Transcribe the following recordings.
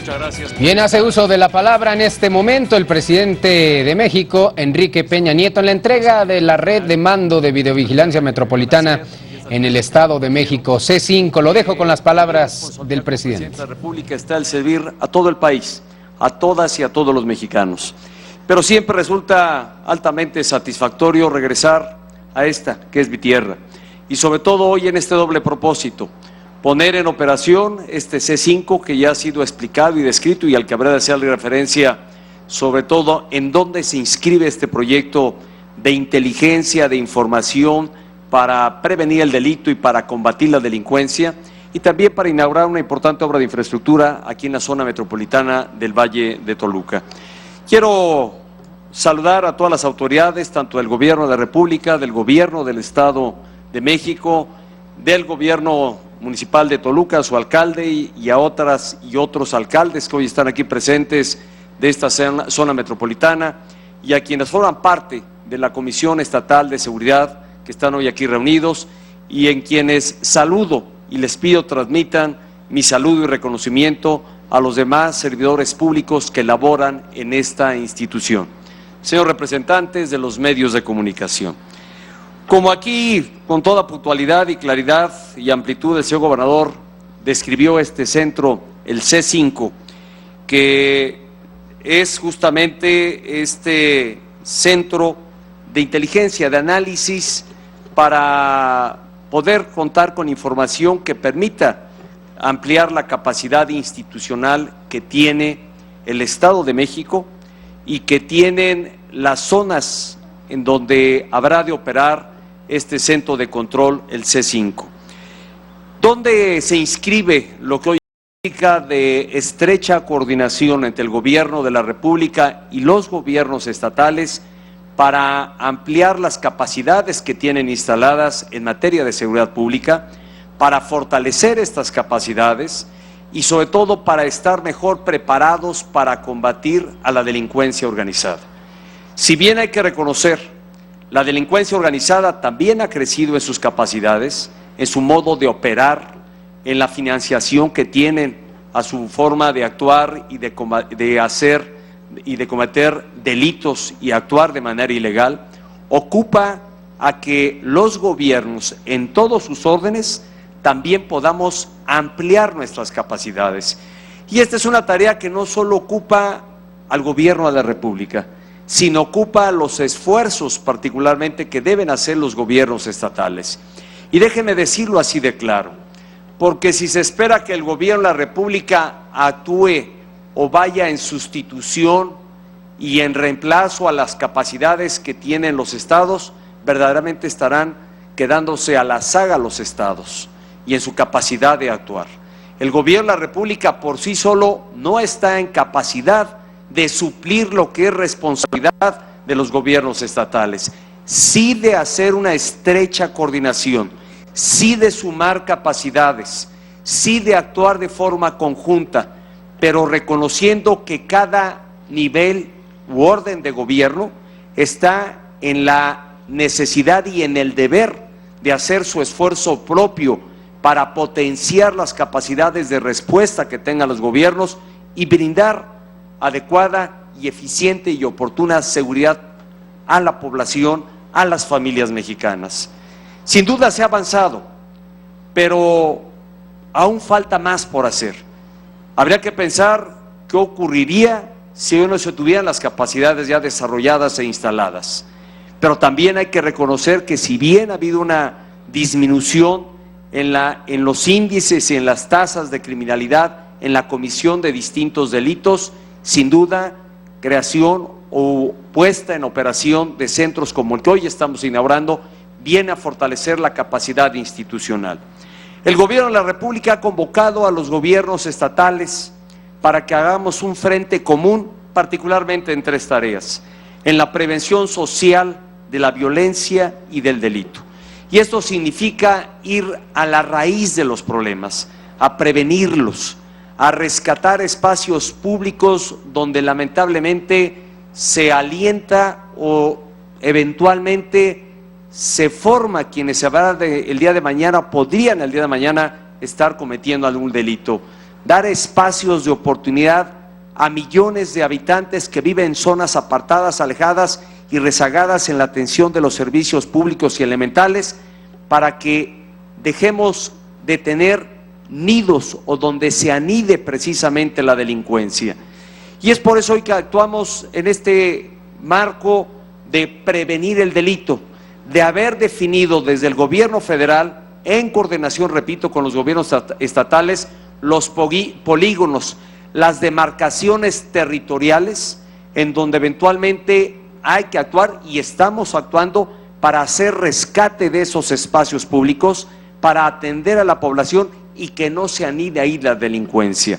Muchas gracias. Bien, hace uso de la palabra en este momento el presidente de México, Enrique Peña Nieto, en la entrega de la red de mando de videovigilancia metropolitana en el Estado de México, C5. Lo dejo con las palabras del presidente. La República está al servir a todo el país, a todas y a todos los mexicanos. Pero siempre resulta altamente satisfactorio regresar a esta, que es mi tierra. Y sobre todo hoy en este doble propósito, poner en operación este C5 que ya ha sido explicado y descrito y al que habrá de hacerle referencia, sobre todo en dónde se inscribe este proyecto de inteligencia, de información para prevenir el delito y para combatir la delincuencia, y también para inaugurar una importante obra de infraestructura aquí en la zona metropolitana del Valle de Toluca. Quiero saludar a todas las autoridades, tanto del Gobierno de la República, del Gobierno del Estado de México, del Gobierno municipal de Toluca, a su alcalde y a otras y otros alcaldes que hoy están aquí presentes de esta zona metropolitana, y a quienes forman parte de la Comisión Estatal de Seguridad que están hoy aquí reunidos, y en quienes saludo y les pido transmitan mi saludo y reconocimiento a los demás servidores públicos que laboran en esta institución. Señores representantes de los medios de comunicación, como aquí con toda puntualidad y claridad y amplitud el señor gobernador describió este centro, el C5, que es justamente este centro de inteligencia, de análisis, para poder contar con información que permita ampliar la capacidad institucional que tiene el Estado de México y que tienen las zonas en donde habrá de operar este centro de control, el C5. ¿Dónde se inscribe lo que hoy significa de estrecha coordinación entre el Gobierno de la República y los gobiernos estatales para ampliar las capacidades que tienen instaladas en materia de seguridad pública, para fortalecer estas capacidades y sobre todo para estar mejor preparados para combatir a la delincuencia organizada? Si bien hay que reconocer, la delincuencia organizada también ha crecido en sus capacidades, en su modo de operar, en la financiación que tienen a su forma de actuar y de hacer y de cometer delitos y actuar de manera ilegal, ocupa a que los gobiernos en todos sus órdenes también podamos ampliar nuestras capacidades. Y esta es una tarea que no solo ocupa al Gobierno de la República, sino ocupa los esfuerzos particularmente que deben hacer los gobiernos estatales. Y déjenme decirlo así de claro, porque si se espera que el Gobierno de la República actúe o vaya en sustitución y en reemplazo a las capacidades que tienen los estados, verdaderamente estarán quedándose a la saga los estados y en su capacidad de actuar. El Gobierno de la República por sí solo no está en capacidad de suplir lo que es responsabilidad de los gobiernos estatales, sí de hacer una estrecha coordinación, sí de sumar capacidades, sí de actuar de forma conjunta, pero reconociendo que cada nivel u orden de gobierno está en la necesidad y en el deber de hacer su esfuerzo propio para potenciar las capacidades de respuesta que tengan los gobiernos y brindar adecuada y eficiente y oportuna seguridad a la población, a las familias mexicanas. Sin duda se ha avanzado, pero aún falta más por hacer. Habría que pensar qué ocurriría si hoy no se tuvieran las capacidades ya desarrolladas e instaladas. Pero también hay que reconocer que si bien ha habido una disminución en los índices y en las tasas de criminalidad, en la comisión de distintos delitos, sin duda, creación o puesta en operación de centros como el que hoy estamos inaugurando viene a fortalecer la capacidad institucional. El Gobierno de la República ha convocado a los gobiernos estatales para que hagamos un frente común, particularmente en tres tareas: en la prevención social de la violencia y del delito. Y esto significa ir a la raíz de los problemas, a prevenirlos, a rescatar espacios públicos donde lamentablemente se alienta o eventualmente se forma quienes el día de mañana podrían el día de mañana estar cometiendo algún delito. dar espacios de oportunidad a millones de habitantes que viven en zonas apartadas, alejadas y rezagadas en la atención de los servicios públicos y elementales, para que dejemos de tener nidos o donde se anide precisamente la delincuencia. Y es por eso hoy que actuamos en este marco de prevenir el delito, de haber definido desde el gobierno federal, en coordinación, repito, con los gobiernos estatales, los polígonos, las demarcaciones territoriales, en donde eventualmente hay que actuar, y estamos actuando para hacer rescate de esos espacios públicos, para atender a la población y que no se anide ahí la delincuencia.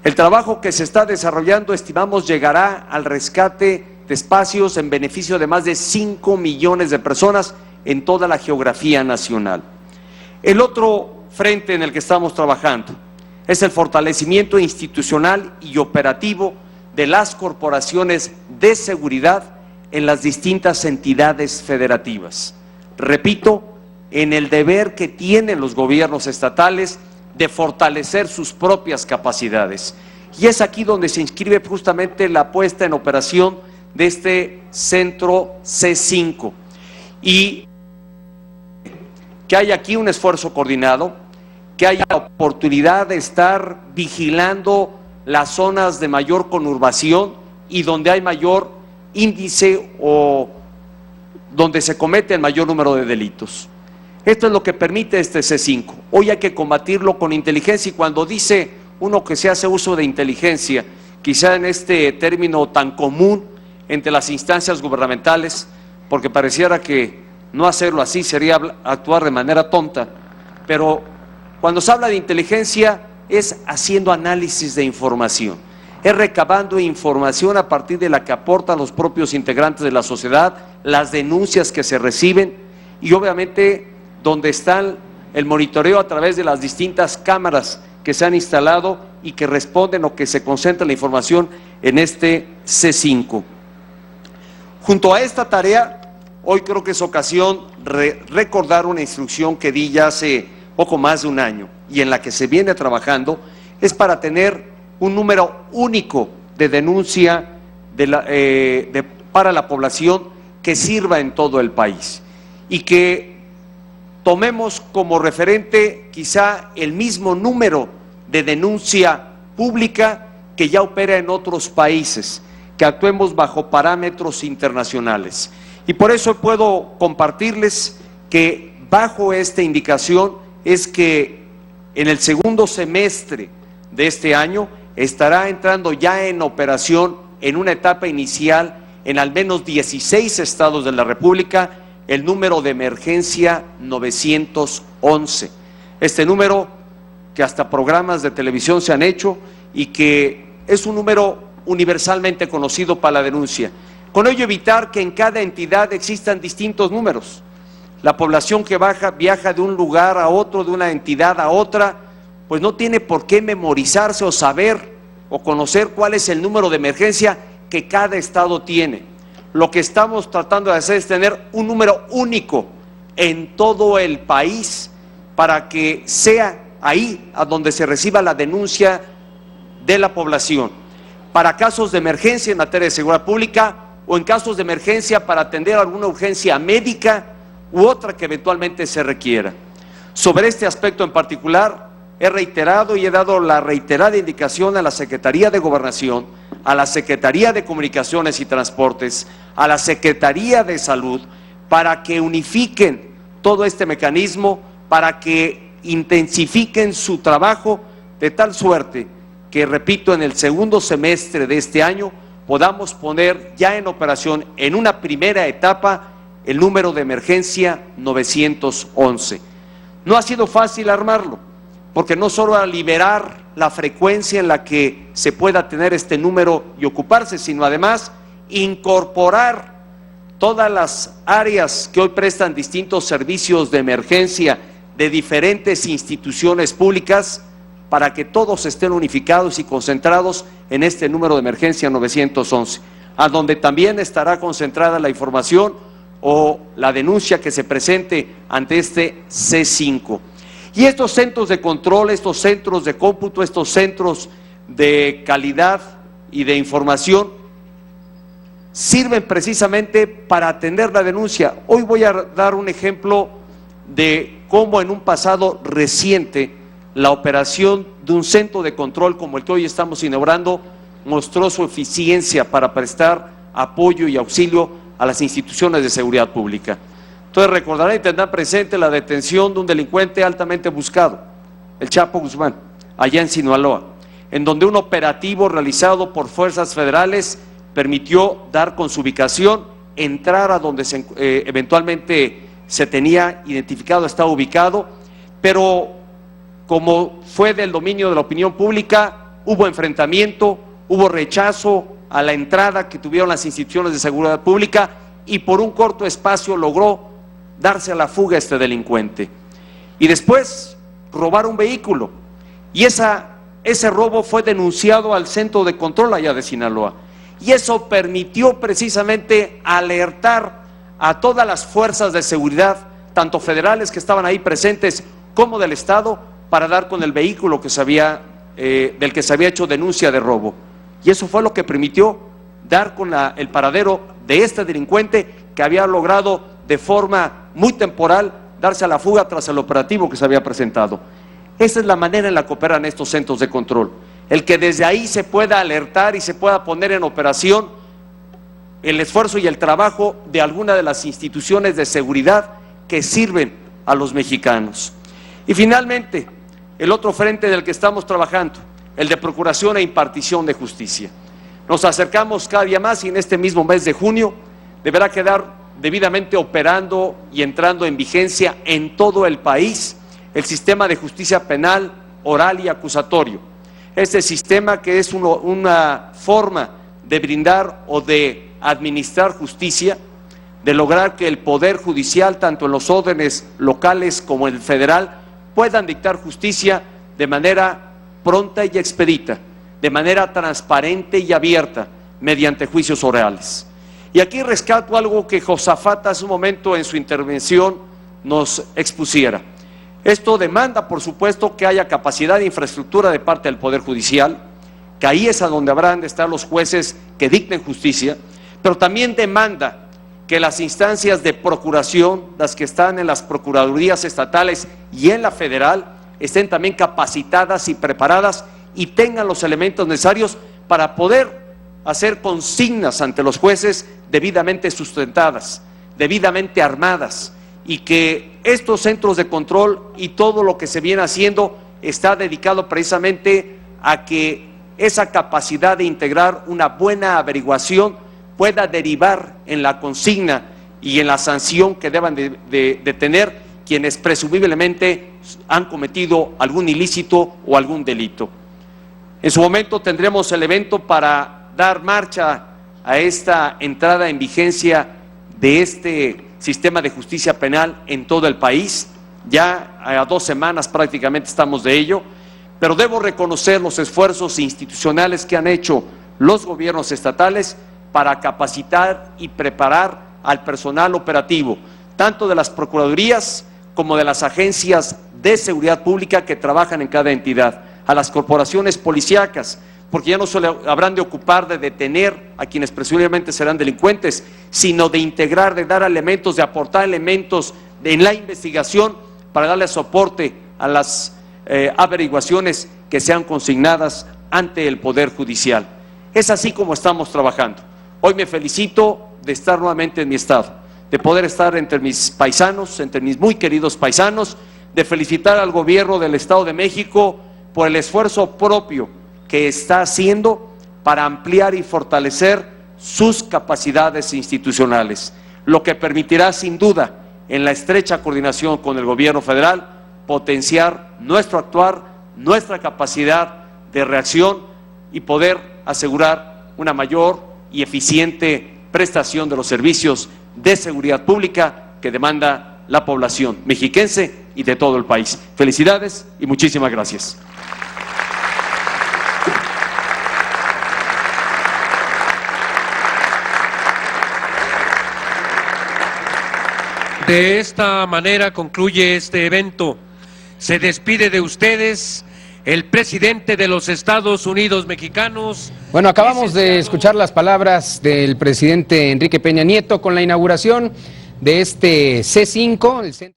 El trabajo que se está desarrollando, estimamos, llegará al rescate de espacios en beneficio de más de 5 millones de personas en toda la geografía nacional. El otro frente en el que estamos trabajando es el fortalecimiento institucional y operativo de las corporaciones de seguridad en las distintas entidades federativas. Repito, en el deber que tienen los gobiernos estatales de fortalecer sus propias capacidades. Y es aquí donde se inscribe justamente la puesta en operación de este centro C5. Y que haya aquí un esfuerzo coordinado, que haya oportunidad de estar vigilando las zonas de mayor conurbación y donde hay mayor índice o donde se comete el mayor número de delitos. Esto es lo que permite este C5. Hoy hay que combatirlo con inteligencia, y cuando dice uno que se hace uso de inteligencia, quizá en este término tan común entre las instancias gubernamentales, porque pareciera que no hacerlo así sería actuar de manera tonta, pero cuando se habla de inteligencia es haciendo análisis de información, es recabando información a partir de la que aportan los propios integrantes de la sociedad, las denuncias que se reciben, y obviamente donde está el monitoreo a través de las distintas cámaras que se han instalado y que responden o que se concentra la información en este C5. Junto a esta tarea, hoy creo que es ocasión recordar una instrucción que di ya hace poco más de un año y en la que se viene trabajando, es para tener un número único de denuncia para la población que sirva en todo el país, y que tomemos como referente quizá el mismo número de denuncia pública que ya opera en otros países, que actuemos bajo parámetros internacionales. Y por eso puedo compartirles que bajo esta indicación es que en el segundo semestre de este año estará entrando ya en operación en una etapa inicial en al menos 16 estados de la República el número de emergencia 911. Este número que hasta programas de televisión se han hecho y que es un número universalmente conocido para la denuncia. Con ello evitar que en cada entidad existan distintos números. La población que viaja de un lugar a otro, de una entidad a otra, pues no tiene por qué memorizarse o saber o conocer cuál es el número de emergencia que cada estado tiene. Lo que estamos tratando de hacer es tener un número único en todo el país para que sea ahí a donde se reciba la denuncia de la población, para casos de emergencia en materia de seguridad pública o en casos de emergencia para atender alguna urgencia médica u otra que eventualmente se requiera. Sobre este aspecto en particular, he reiterado y he dado la reiterada indicación a la Secretaría de Gobernación, a la Secretaría de Comunicaciones y Transportes, a la Secretaría de Salud, para que unifiquen todo este mecanismo, para que intensifiquen su trabajo de tal suerte que, repito, en el segundo semestre de este año podamos poner ya en operación en una primera etapa el número de emergencia 911. No ha sido fácil armarlo, porque no solo a liberar la frecuencia en la que se pueda tener este número y ocuparse, sino además incorporar todas las áreas que hoy prestan distintos servicios de emergencia de diferentes instituciones públicas para que todos estén unificados y concentrados en este número de emergencia 911, a donde también estará concentrada la información o la denuncia que se presente ante este C5. Y estos centros de control, estos centros de cómputo, estos centros de calidad y de información sirven precisamente para atender la denuncia. Hoy voy a dar un ejemplo de cómo en un pasado reciente la operación de un centro de control como el que hoy estamos inaugurando mostró su eficiencia para prestar apoyo y auxilio a las instituciones de seguridad pública. Entonces recordarán y tendrán presente la detención de un delincuente altamente buscado, el Chapo Guzmán, allá en Sinaloa, en donde un operativo realizado por fuerzas federales permitió dar con su ubicación, entrar a donde eventualmente se tenía identificado, estaba ubicado, pero como fue del dominio de la opinión pública, hubo enfrentamiento, hubo rechazo a la entrada que tuvieron las instituciones de seguridad pública y por un corto espacio logró darse a la fuga este delincuente. Y después robar un vehículo. Y ese robo fue denunciado al centro de control allá de Sinaloa. Y eso permitió precisamente alertar a todas las fuerzas de seguridad, tanto federales que estaban ahí presentes como del Estado, para dar con el vehículo que del que se había hecho denuncia de robo. Y eso fue lo que permitió dar con el paradero de este delincuente que había logrado de forma muy temporal darse a la fuga tras el operativo que se había presentado. Esa es la manera en la que operan estos centros de control, el que desde ahí se pueda alertar y se pueda poner en operación el esfuerzo y el trabajo de alguna de las instituciones de seguridad que sirven a los mexicanos. Y finalmente, el otro frente del que estamos trabajando, el de procuración e impartición de justicia. Nos acercamos cada día más y en este mismo mes de junio deberá quedar debidamente operando y entrando en vigencia en todo el país el sistema de justicia penal, oral y acusatorio. Este sistema que es una forma de brindar o de administrar justicia, de lograr que el Poder Judicial, tanto en los órdenes locales como en el federal, puedan dictar justicia de manera pronta y expedita, de manera transparente y abierta, mediante juicios orales. Y aquí rescato algo que Josafat hace un momento en su intervención nos expusiera. Esto demanda, por supuesto, que haya capacidad de infraestructura de parte del Poder Judicial, que ahí es a donde habrán de estar los jueces que dicten justicia, pero también demanda que las instancias de procuración, las que están en las procuradurías estatales y en la federal, estén también capacitadas y preparadas y tengan los elementos necesarios para poder hacer consignas ante los jueces debidamente sustentadas, debidamente armadas, y que estos centros de control y todo lo que se viene haciendo está dedicado precisamente a que esa capacidad de integrar una buena averiguación pueda derivar en la consigna y en la sanción que deban de tener quienes presumiblemente han cometido algún ilícito o algún delito. En su momento tendremos el evento para dar marcha a esta entrada en vigencia de este sistema de justicia penal en todo el país. Ya a 2 semanas prácticamente estamos de ello, pero debo reconocer los esfuerzos institucionales que han hecho los gobiernos estatales para capacitar y preparar al personal operativo, tanto de las procuradurías como de las agencias de seguridad pública que trabajan en cada entidad, a las corporaciones policíacas, porque ya no solo habrán de ocupar de detener a quienes presumiblemente serán delincuentes, sino de integrar, de dar elementos, de aportar elementos en la investigación para darle soporte a las averiguaciones que sean consignadas ante el Poder Judicial. Es así como estamos trabajando. Hoy me felicito de estar nuevamente en mi estado, de poder estar entre mis paisanos, entre mis muy queridos paisanos, de felicitar al gobierno del Estado de México por el esfuerzo propio que está haciendo para ampliar y fortalecer sus capacidades institucionales, lo que permitirá sin duda, en la estrecha coordinación con el gobierno federal, potenciar nuestro actuar, nuestra capacidad de reacción y poder asegurar una mayor y eficiente prestación de los servicios de seguridad pública que demanda la población mexiquense y de todo el país. Felicidades y muchísimas gracias. De esta manera concluye este evento. Se despide de ustedes el presidente de los Estados Unidos mexicanos. Bueno, acabamos de escuchar las palabras del presidente Enrique Peña Nieto con la inauguración de este C5, el centro.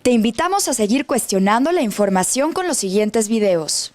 Te invitamos a seguir cuestionando la información con los siguientes videos.